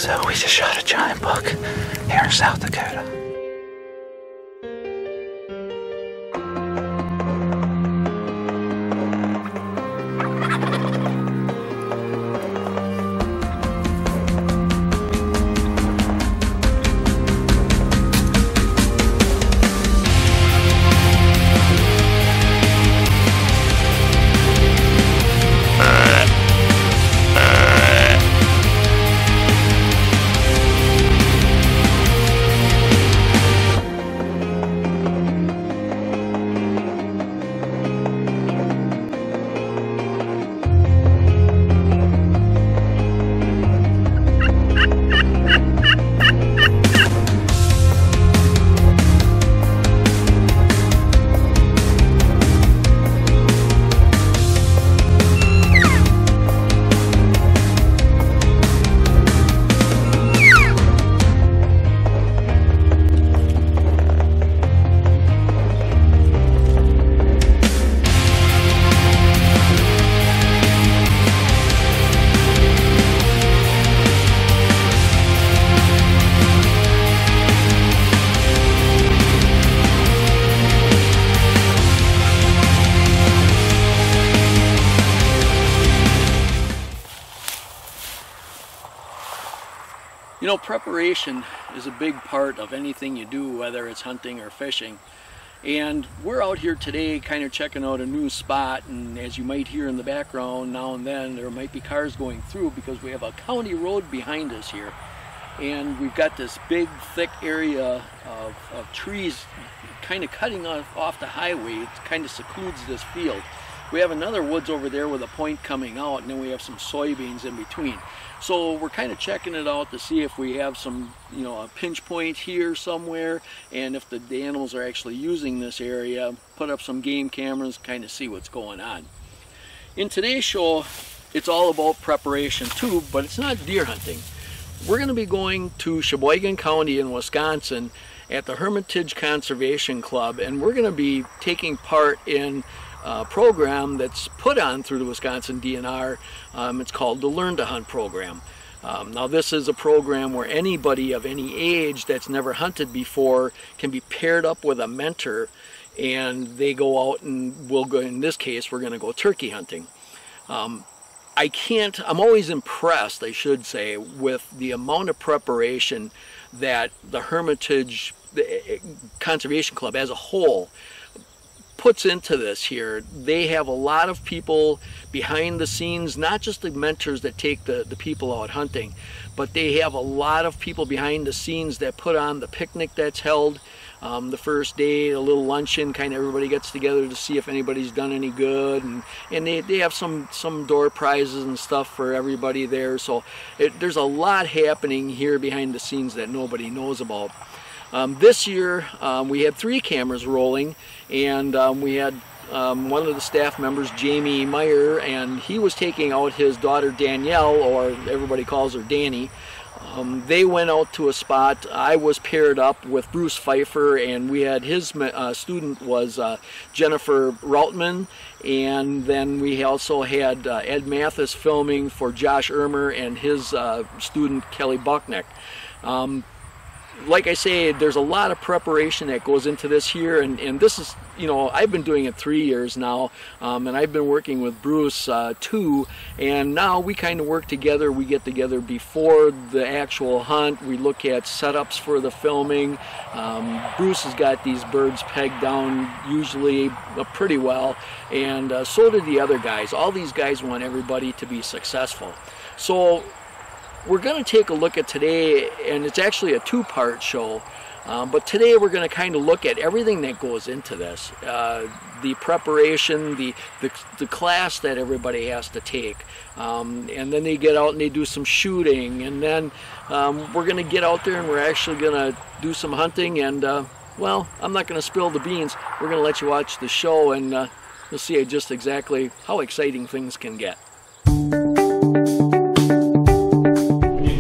So we just shot a giant buck here in South Dakota. You know, preparation is a big part of anything you do, whether it's hunting or fishing. And we're out here today kind of checking out a new spot, and as you might hear in the background now and then, there might be cars going through because we have a county road behind us here. And we've got this big, thick area of trees kind of cutting off the highway. It kind of secludes this field. We have another woods over there with a point coming out, and then we have some soybeans in between. So we're kind of checking it out to see if we have some, you know, a pinch point here somewhere, and if the animals are actually using this area, put up some game cameras, kind of see what's going on. In today's show, it's all about preparation too, but it's not deer hunting. We're going to be going to Sheboygan County in Wisconsin at the Hermitage Conservation Club, and we're going to be taking part in a program that's put on through the Wisconsin DNR. It's called the Learn to Hunt program. Now this is a program where anybody of any age that's never hunted before can be paired up with a mentor, and they go out and we'll go, in this case we're going to go turkey hunting. I'm always impressed, I should say, with the amount of preparation that the Hermitage Conservation Club as a whole puts into this here. They have a lot of people behind the scenes, not just the mentors that take the people out hunting, but they have a lot of people behind the scenes that put on the picnic that's held the first day, a little luncheon, kind of everybody gets together to see if anybody's done any good, and they have some door prizes and stuff for everybody there. So there's a lot happening here behind the scenes that nobody knows about. This year we had 3 cameras rolling, and we had one of the staff members, Jamie Meyer, and he was taking out his daughter Danielle, or everybody calls her Danny. They went out to a spot. I was paired up with Bruce Pfeiffer, and we had his student was Jennifer Routman, and then we also had Ed Mathis filming for Josh Ermer and his student Kelly Bucknick. Like I say, there's a lot of preparation that goes into this here, and this is, you know, I've been doing it 3 years now, and I've been working with Bruce too, and now we kind of work together. We get together before the actual hunt. We look at setups for the filming. Bruce has got these birds pegged down usually pretty well, and so do the other guys. All these guys want everybody to be successful. So we're going to take a look at today, and it's actually a 2-part show, but today we're going to kind of look at everything that goes into this. The preparation, the class that everybody has to take, and then they get out and they do some shooting, and then we're going to get out there and we're actually going to do some hunting, and well, I'm not going to spill the beans. We're going to let you watch the show, and you'll see just exactly how exciting things can get.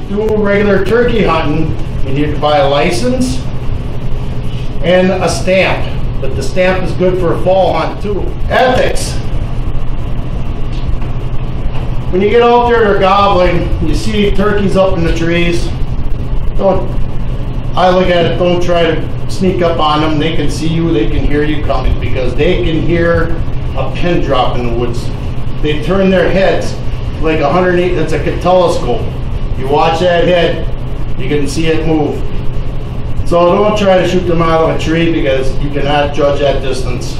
Do regular turkey hunting, you need to buy a license and a stamp, but the stamp is good for a fall hunt too. Ethics. when you get out there, they're gobbling. You see turkeys up in the trees. I look at it, don't try to sneak up on them. They can see you, they can hear you coming, because they can hear a pin drop in the woods. They turn their heads like 180, it's like a telescope. You watch that head, you can see it move. So don't try to shoot them out of a tree, because you cannot judge that distance.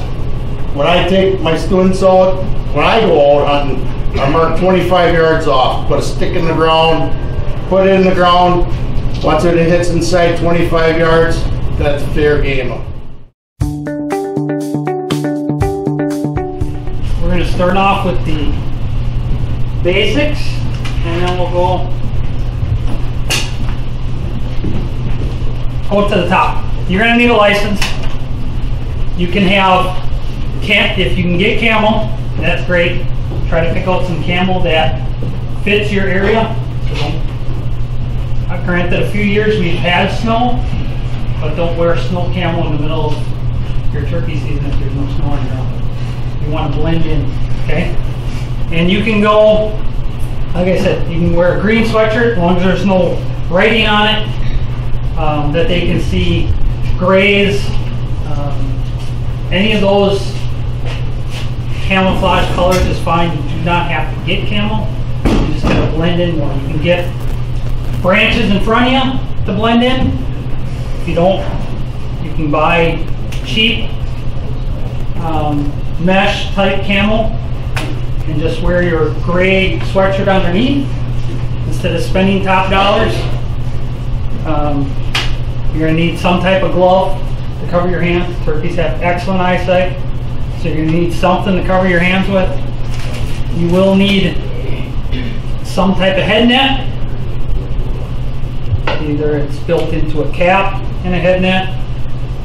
When I take my students out, when I go out hunting, I mark 25 yards off, put a stick in the ground, put it in the ground. Once it hits inside 25 yards, that's fair game. We're going to start off with the basics, and then we'll go to the top. You're going to need a license. You can have, if you can get camel, that's great. Try to pick out some camel that fits your area. Granted, a few years we've had snow, but don't wear snow camel in the middle of your turkey season if there's no snow on your ground. You want to blend in, okay? And you can go, like I said, you can wear a green sweatshirt as long as there's no writing on it, that they can see. Grays, any of those camouflage colors is fine. You do not have to get camel. You just gotta blend in more. You can get branches in front of you to blend in. If you don't, you can buy cheap mesh type camel and just wear your gray sweatshirt underneath instead of spending top dollars. You're going to need some type of glove to cover your hands. Turkeys have excellent eyesight, so you're going to need something to cover your hands with. You will need some type of head net. Either it's built into a cap and a head net,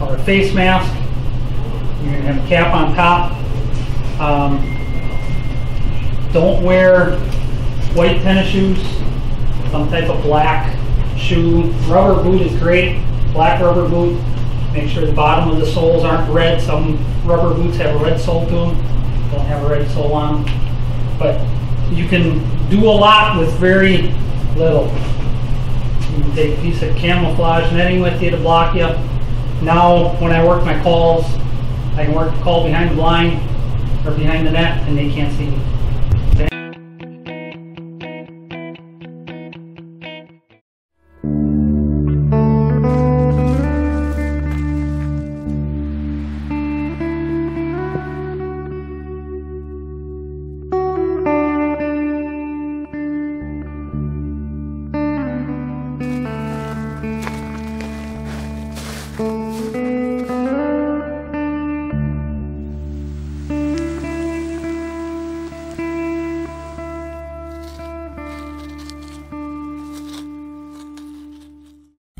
or a face mask. You're going to have a cap on top. Don't wear white tennis shoes, some type of black shoe. Rubber boot is great, black rubber boot. Make sure the bottom of the soles aren't red. Some rubber boots have a red sole to them, don't have a red sole on them. But you can do a lot with very little. You can take a piece of camouflage netting with you to block you. Now, when I work my calls, I can work the call behind the blind or behind the net, and they can't see me.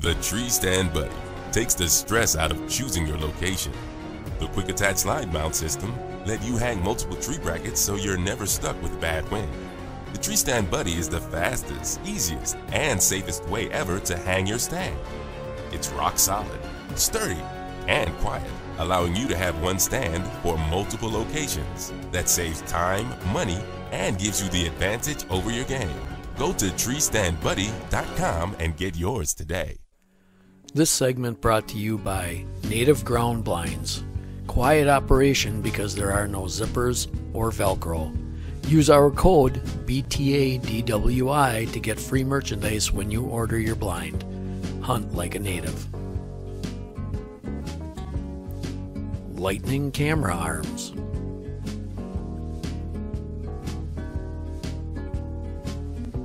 The Tree Stand Buddy takes the stress out of choosing your location. The quick attach slide mount system let you hang multiple tree brackets so you're never stuck with bad wind. The Tree Stand Buddy is the fastest, easiest, and safest way ever to hang your stand. It's rock solid, sturdy, and quiet, allowing you to have one stand for multiple locations. That saves time, money, and gives you the advantage over your game. Go to treestandbuddy.com and get yours today. This segment brought to you by Native Ground Blinds. Quiet operation because there are no zippers or Velcro. Use our code BTADWI to get free merchandise when you order your blind. Hunt like a native. Lightning camera arms.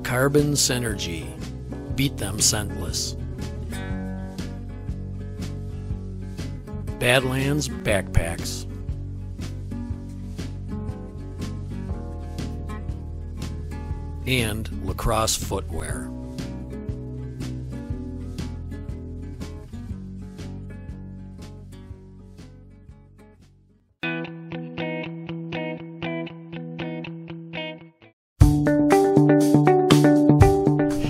Carbon Synergy. Beat them scentless. Badlands backpacks. And lacrosse footwear.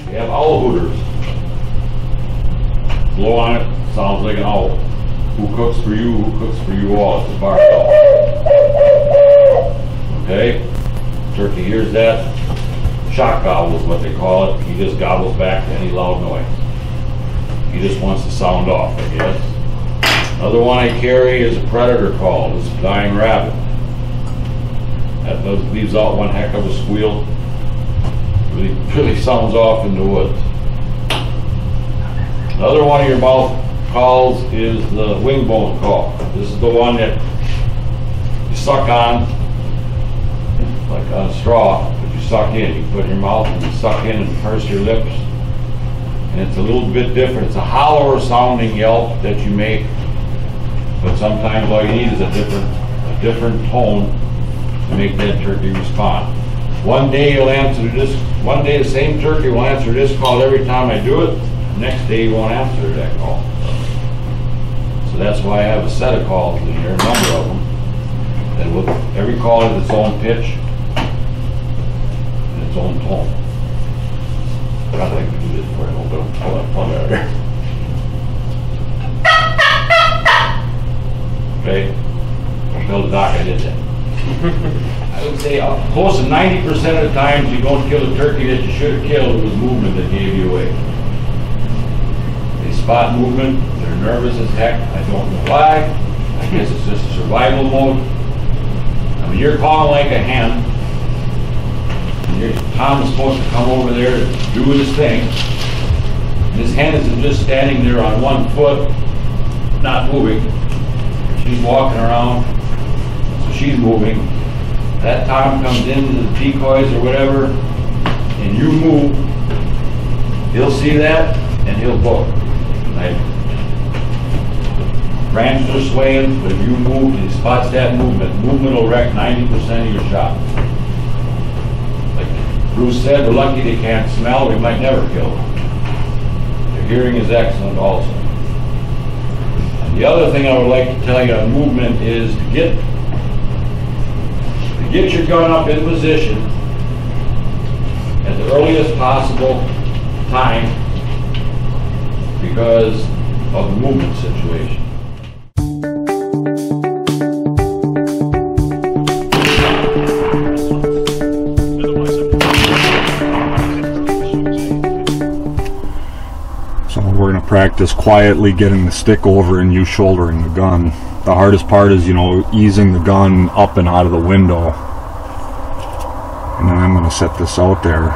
We have owl hooters. Blow on it, sounds like an owl. Who cooks for you? Who cooks for you all? It's a bar call. Okay? Turkey hears that. shock gobble is what they call it. He just gobbles back to any loud noise. He just wants to sound off, I guess. Another one I carry is a predator call. This is dying rabbit. That leaves out one heck of a squeal. Really sounds off in the woods. Another one of your mouth calls is the wing bone call. This is the one that you suck on, like on a straw, but you suck in. You put in your mouth and you suck in and purse your lips. And it's a little bit different. It's a hollower sounding yelp that you make, but sometimes all you need is a different tone to make that turkey respond. One day you'll answer this, one day the same turkey will answer this call every time I do it. The next day you won't answer that call. So that's why I have a set of calls in here, a number of them. And with every call has its own pitch and its own tone. But I'd like to do this for you. I'll pull that plug out of there. Okay? I'll tell the doc I did that. I would say close to 90% of the times you don't kill a turkey that you should have killed, it was movement that gave you away. They spot movement, they're nervous as heck, I don't know why. I guess it's just a survival mode. I mean, you're calling like a hen. Tom is supposed to come over there to do his thing. And this hen is just standing there on one foot, not moving. She's walking around. She's moving. That Tom comes into the decoys or whatever, and you move, he'll see that and he'll book. Right? Branches are swaying, but if you move and he spots that movement will wreck 90% of your shot. Like Bruce said, we're lucky they can't smell, we might never kill them. Their hearing is excellent also. And the other thing I would like to tell you on movement is to get your gun up in position at the earliest possible time because of the movement situation. So we're going to practice quietly getting the stick over and you shouldering the gun. The hardest part is, you know, easing the gun up and out of the window. And then I'm going to set this out there.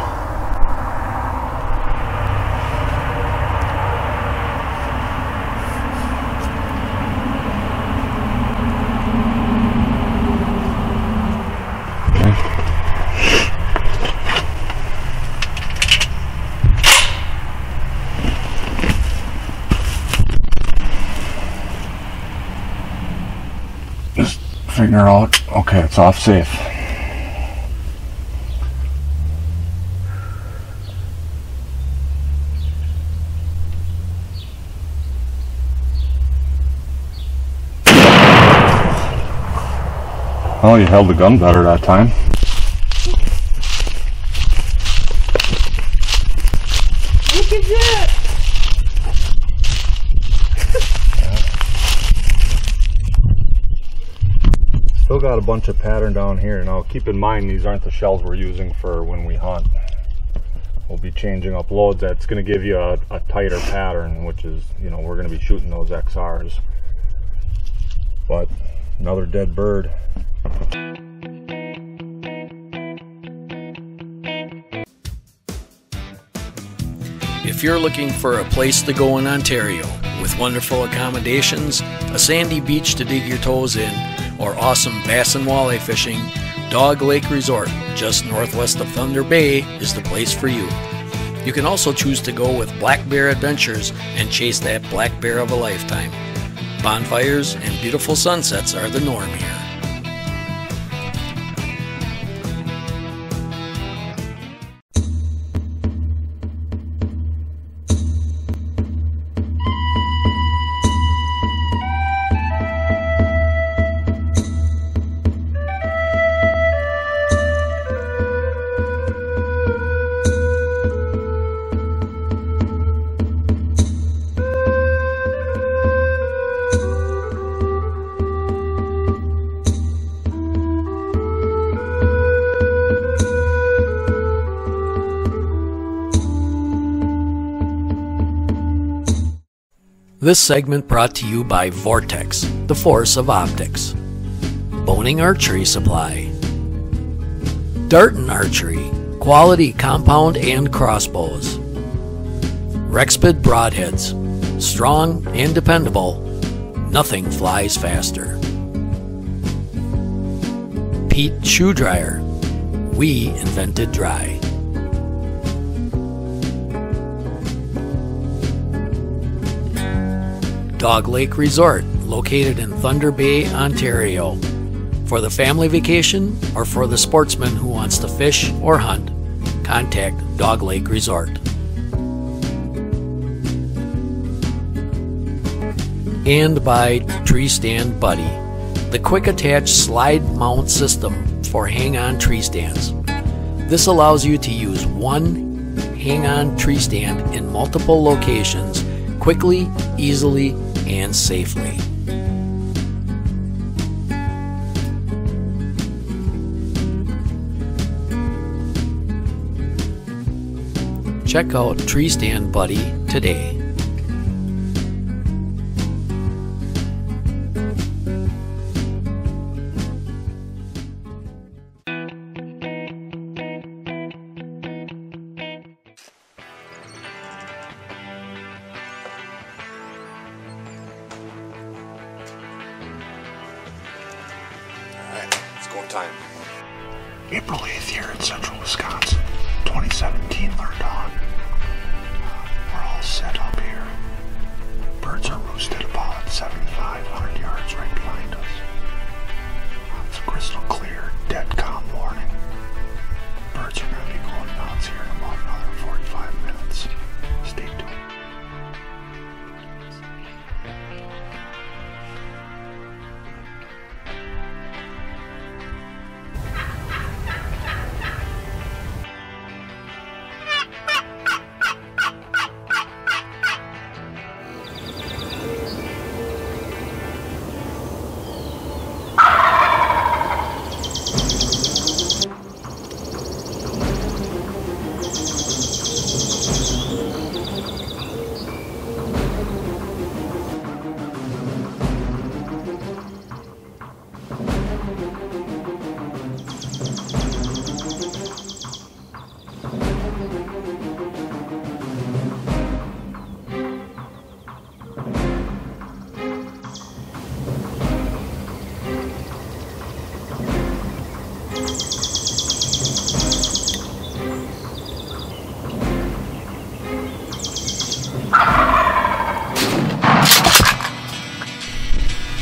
Just figure out, okay, it's off safe. Oh, you held the gun better that time. Look at that! Still got a bunch of pattern down here. Now keep in mind these aren't the shells we're using for when we hunt. We'll be changing up loads. That's going to give you a tighter pattern, which is, you know, we're going to be shooting those XRs. But another dead bird. If you're looking for a place to go in Ontario with wonderful accommodations, a sandy beach to dig your toes in, or awesome bass and walleye fishing, Dog Lake Resort, just northwest of Thunder Bay, is the place for you. You can also choose to go with Black Bear Adventures and chase that black bear of a lifetime. Bonfires and beautiful sunsets are the norm here. This segment brought to you by Vortex, the force of optics. Boning Archery Supply. Darton Archery, quality compound and crossbows. Rexpid Broadheads, strong and dependable, nothing flies faster. Pete Shoe Dryer, we invented dry. Dog Lake Resort, located in Thunder Bay, Ontario. For the family vacation or for the sportsman who wants to fish or hunt, contact Dog Lake Resort. And by Tree Stand Buddy, the quick attach slide mount system for hang-on tree stands. This allows you to use one hang-on tree stand in multiple locations quickly, easily, and safely. Check out Tree Stand Buddy today. Time. April 8th here in central Wisconsin, 2017 learned on. We're all set up here. Birds are roosted about 7,500 yards right behind us. It's a crystal clear, dead calm morning. Birds are going to be going nuts here in about another 45 minutes. Stay tuned.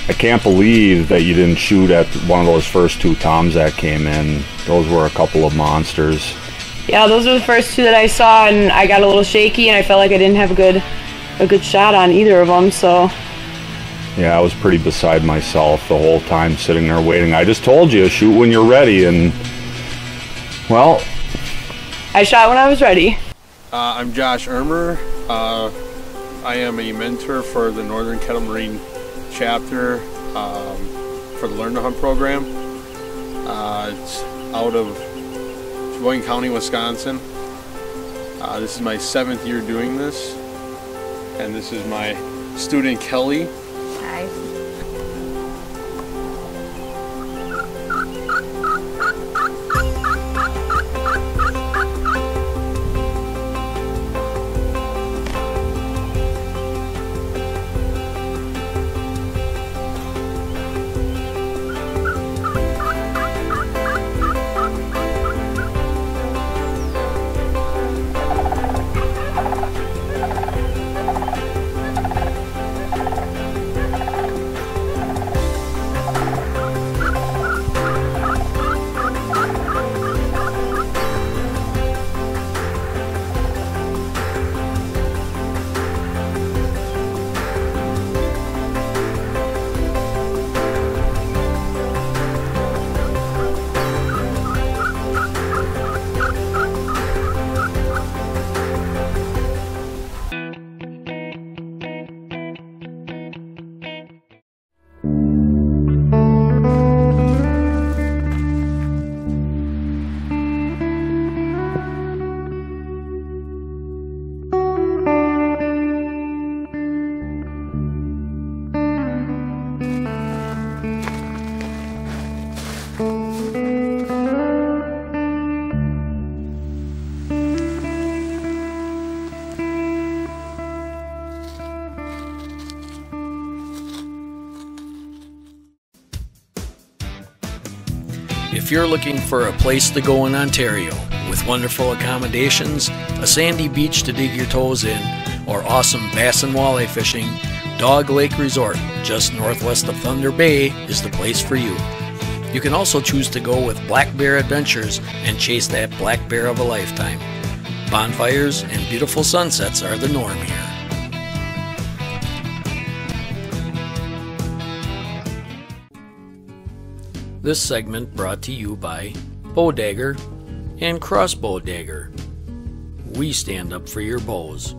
I can't believe that you didn't shoot at one of those first two toms that came in. Those were a couple of monsters. Yeah, those were the first two that I saw, and I got a little shaky, and I felt like I didn't have a good shot on either of them, so. Yeah, I was pretty beside myself the whole time sitting there waiting. I just told you, shoot when you're ready, and, well. I shot when I was ready. I'm Josh Ermer. I am a mentor for the Northern Kettle Marine chapter for the Learn to Hunt program. It's out of Sheboygan County, Wisconsin. This is my 7th year doing this, and this is my student Kelly. Hi. If you're looking for a place to go in Ontario with wonderful accommodations, a sandy beach to dig your toes in, or awesome bass and walleye fishing, Dog Lake Resort, just northwest of Thunder Bay, is the place for you. You can also choose to go with Black Bear Adventures and chase that black bear of a lifetime. Bonfires and beautiful sunsets are the norm here. This segment brought to you by Bow Dagger and Crossbow Dagger. We stand up for your bows.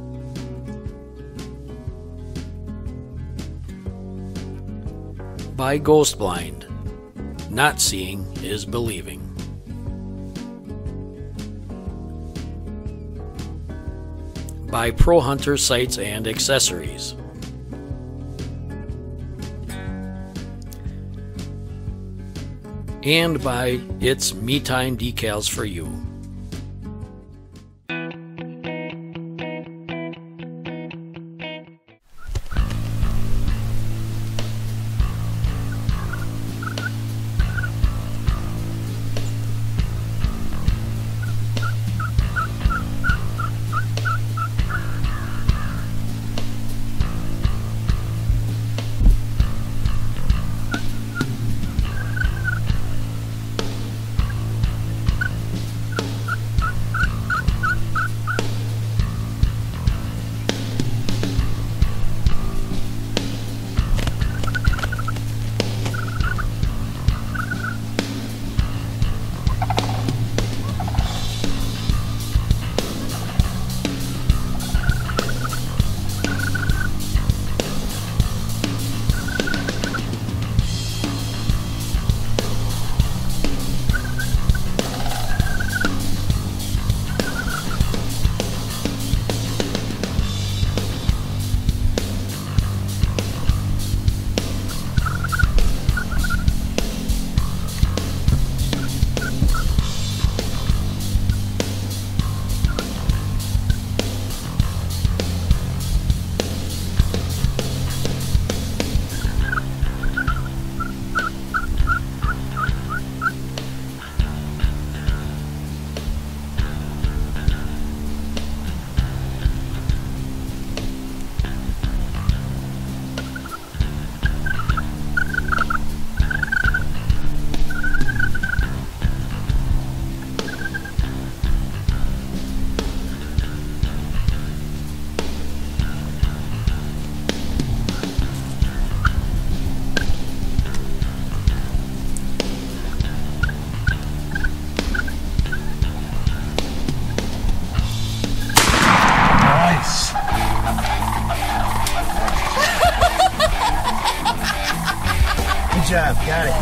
By Ghost Blind. Not seeing is believing. By Pro Hunter Sights and Accessories. And by It's Me Time Decals for You. job, got it.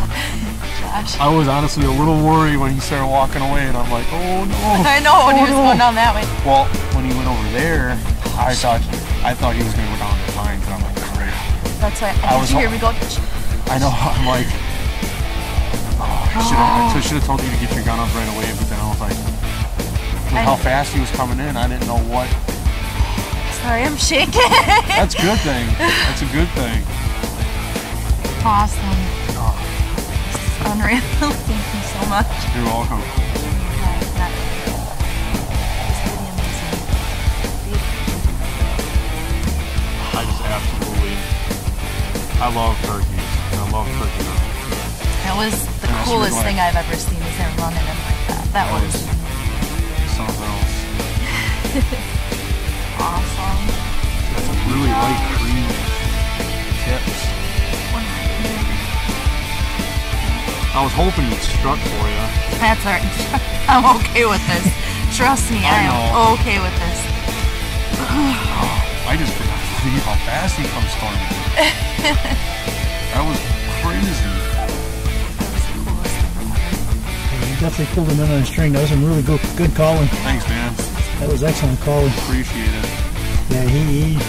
Gosh. I was honestly a little worried when he started walking away, and I'm like, oh no. I know, when he was going down that way. Well, when he went over there, I thought he was going to go down the line, but I'm like, great. That's why I was here we go. I know, I'm like, I should have told you to get your gun up right away, but then I was like, with how fast he was coming in, I didn't know what. Sorry, I'm shaking. That's a good thing. That's a good thing. Awesome. Unreal. Thank you so much. You're welcome. I just absolutely, I love turkeys. I love turkey hunting. That was the coolest thing I've ever seen, is them running in like that. That was something else. Awesome. That's a really light cream tips. I was hoping you'd struck for you. That's alright. I'm okay with this. Trust me, I am okay with this. I just could not believe how fast he comes storming. That was crazy. You definitely pulled him in on a string. That was some really good calling. Thanks, man. That was excellent calling. Appreciate it. Yeah, he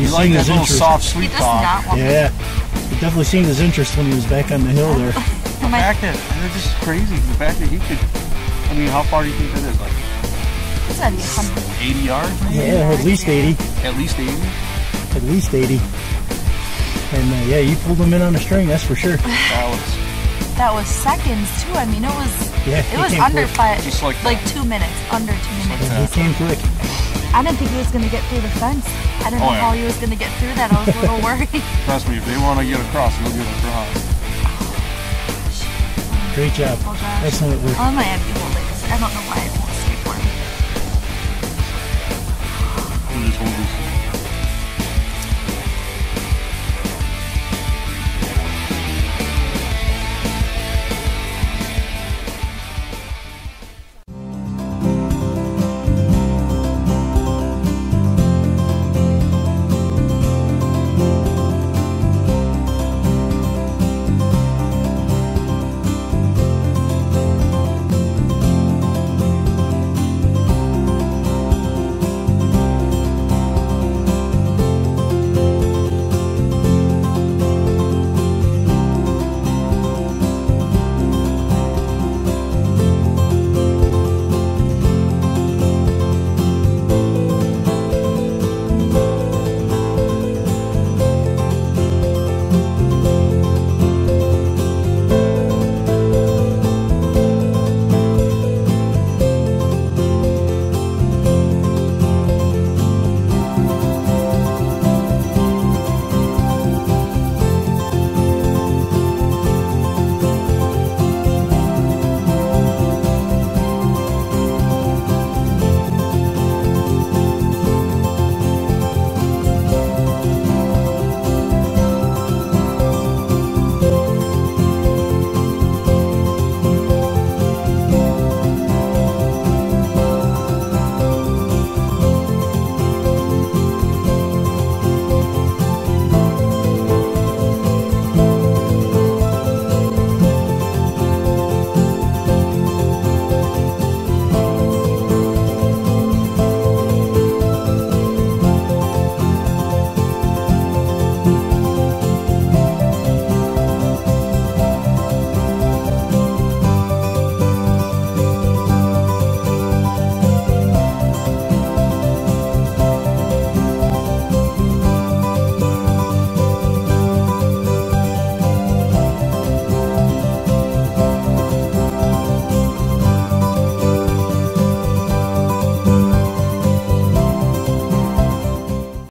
liked that little soft, sweet talk. Yeah, you definitely seen his interest when he was back on the hill there. The fact that, it's just crazy. The fact that he could, I mean, how far do you think that is? Like, what's that, 80 yards? Maybe? Yeah, at least 80. At least 80? At least 80. And yeah, you pulled him in on a string, that's for sure. That was That was seconds too. I mean, it was under quick. 5, Just like like that. 2 minutes, under 2 minutes. He came quick. I didn't think he was gonna get through the fence. I didn't know how he was gonna get through that. I was a little worried. Trust me, if they want to get across, they'll get across. Great job. Oh gosh. Excellent work. Oh my, I'd be holding. I don't know why I won't skateboard. We're just holding